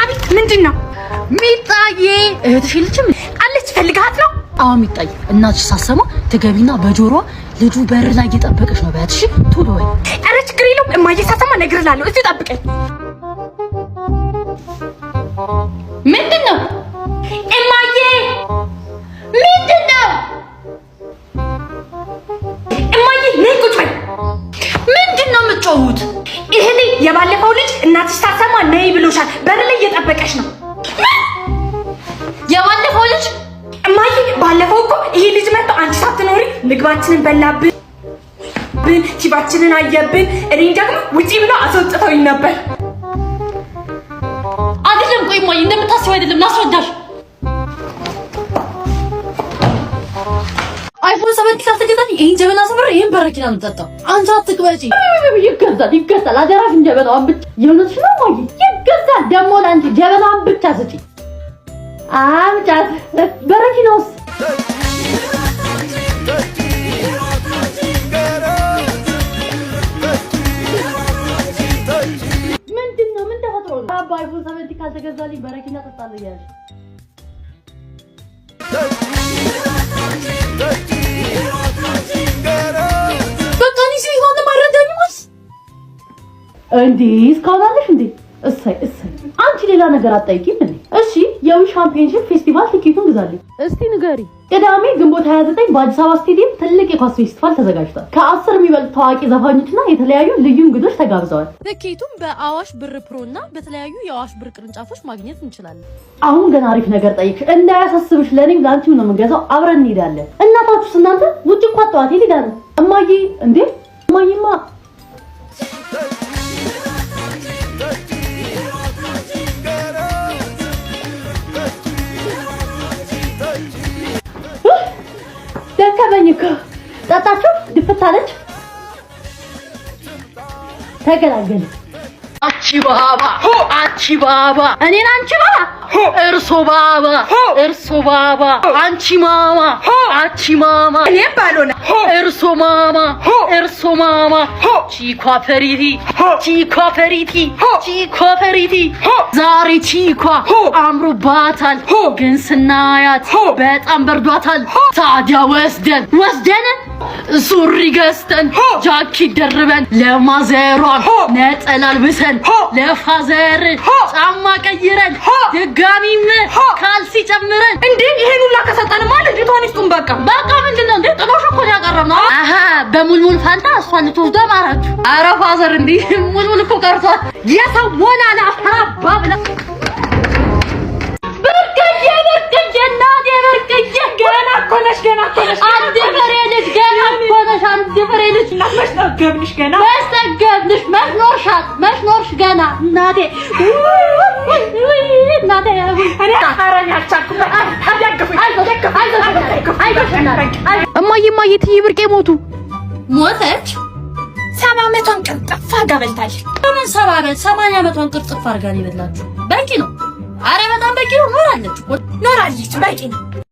አቤት ምንድነው? ሚጣዬ እህትሽ ልጅም አለች ፈልጋት ነው? አዎ ሚጣዬ እናትሽ ሳሰማ ትገቢና በጆሮዋ ልጁ በር ላይ እየጠበቀሽ ነው በያትሽ ቶሎ ወይ። ኧረ ችግር የለውም እማዬ ሳሰማ እነግርልሃለሁ እዚህ ጠብቀኝ። ምንድነው እማዬ? ምንድነው እማዬ? ነይ ቁጭ በይ። ምንድነው የምትጮሁት? ይሄኔ የባለፈው ልጅ እናትሽ ሳሰማ ነይ ብሎሻል በር ላይ እየጠበቀሽ ነው። የባለፈው ልጅ እማዬ ባለፈው እኮ ይሄ ልጅ መጥቶ አንቺ ሳትኖሪ ምግባችንን በላብን፣ ቲቪያችንን አየብን፣ እኔን ደግሞ ውጪ ብሎ አስወጥተውኝ ነበር። አይደለም ቆይ እማዬ እንደምታስበው አይደለም ላስረዳሽ። አይፎን 7 ካልተገዛኝ ይሄን ጀበና ሰብር ይሄን በረኪና ነው የምጠጣው። አንቺ አትቅበጪ። ይገዛል አደራሽ ጀበናዋን ብቻ። የእውነትሽ ነው እማዬ ይገዛል። ደግሞ ለአንቺ ጀበናዋን ብቻ ስጪ። አምጫት በረኪናውስ ምንድነው? ምን ተፈጥሮ ነው? አባ አይፎን 7 ካልተገዛልኝ በረኪና ጠጣለሁ እያለሽ በቃ እኔ ሲሆን ማረዳኝስ እንዴ? እስካሁን አለሽ እንዴ? እሰይ አንቺ ሌላ ነገር አትጠይቂም እንዴ? እሺ የዊ ሻምፒዮንሺፕ ፌስቲቫል ትኬቱን ግዛልኝ እስቲ ንገሪ። ቅዳሜ ግንቦት 29 በአዲስ አበባ ስቴዲየም ትልቅ የኳስ ፌስቲቫል ተዘጋጅቷል። ከ10 የሚበልጡ ታዋቂ ዘፋኞችና የተለያዩ ልዩ እንግዶች ተጋብዘዋል። ትኬቱን በአዋሽ ብር ፕሮ እና በተለያዩ የአዋሽ ብር ቅርንጫፎች ማግኘት እንችላለን። አሁን ገና አሪፍ ነገር ጠይቅሽ እንዳያሳስብሽ፣ ለኔም ላንቺም ነው የምንገዛው። አብረን እንሄዳለን። እናታችሁስ እናንተ ውጭ እንኳን ጠዋት ይሄዳሉ። እማዬ እንዴ እማዬማ ደከመኝ እኮ ጠጣችሁ ድፍት አለች ተገላገለ። አቺ ባባ እኔን አንቺ ባባ እርሶ ባባ አንቺ ማማ አቺ ማማ እኔም ባልሆነ እርሶ ማማ ቺኳ ፈሪቲ ዛሬ ቺኳ አምሮባታል፣ ግን ስናያት በጣም በርዷታል። ታዲያ ወስደን ሱሪ ገዝተን ጃኬት ደርበን ለማዘሯን ነጠላ አልብሰን ለፋዘር ጫማ ቀይረን ድጋሚም ካልሲ ጨምረን እንዴ ይሄን ሁላ ከሰጠን ማለት ልጅቷን ይስጡን። በቃ ምንድነው እንዴ? ጥሎሽ እኮ ያቀረብነው። አሃ በሙልሙል ፋንታ እሷን ልትወስዱ አማራችሁ። ኧረ ፋዘር እንዴ ሙልሙል እኮ ቀርቷል። የሰው ወላላ አራባ ብላ ገና እኮ ነሽ አንድ ፍሬ ልጅ ገና እኮ ነሽ አንድ ፍሬ ልጅ መሽጠገብንሽ ገና መሽኖርሽ ገና እናቴ እኔ አራኝ አልቻልኩም። እማዬ ትይ ብርቄ ሞተች። 70 ዓመቷን ቅርጥፍ አድርጋ በልታለች። ምን 70 ዓመት 80 ዓመቷን ቅርጥፍ አድርጋ ነው የበላችሁ። በቂ ነው። አረ በጣም በቂ ነው። ኖራለች በቂ ነው።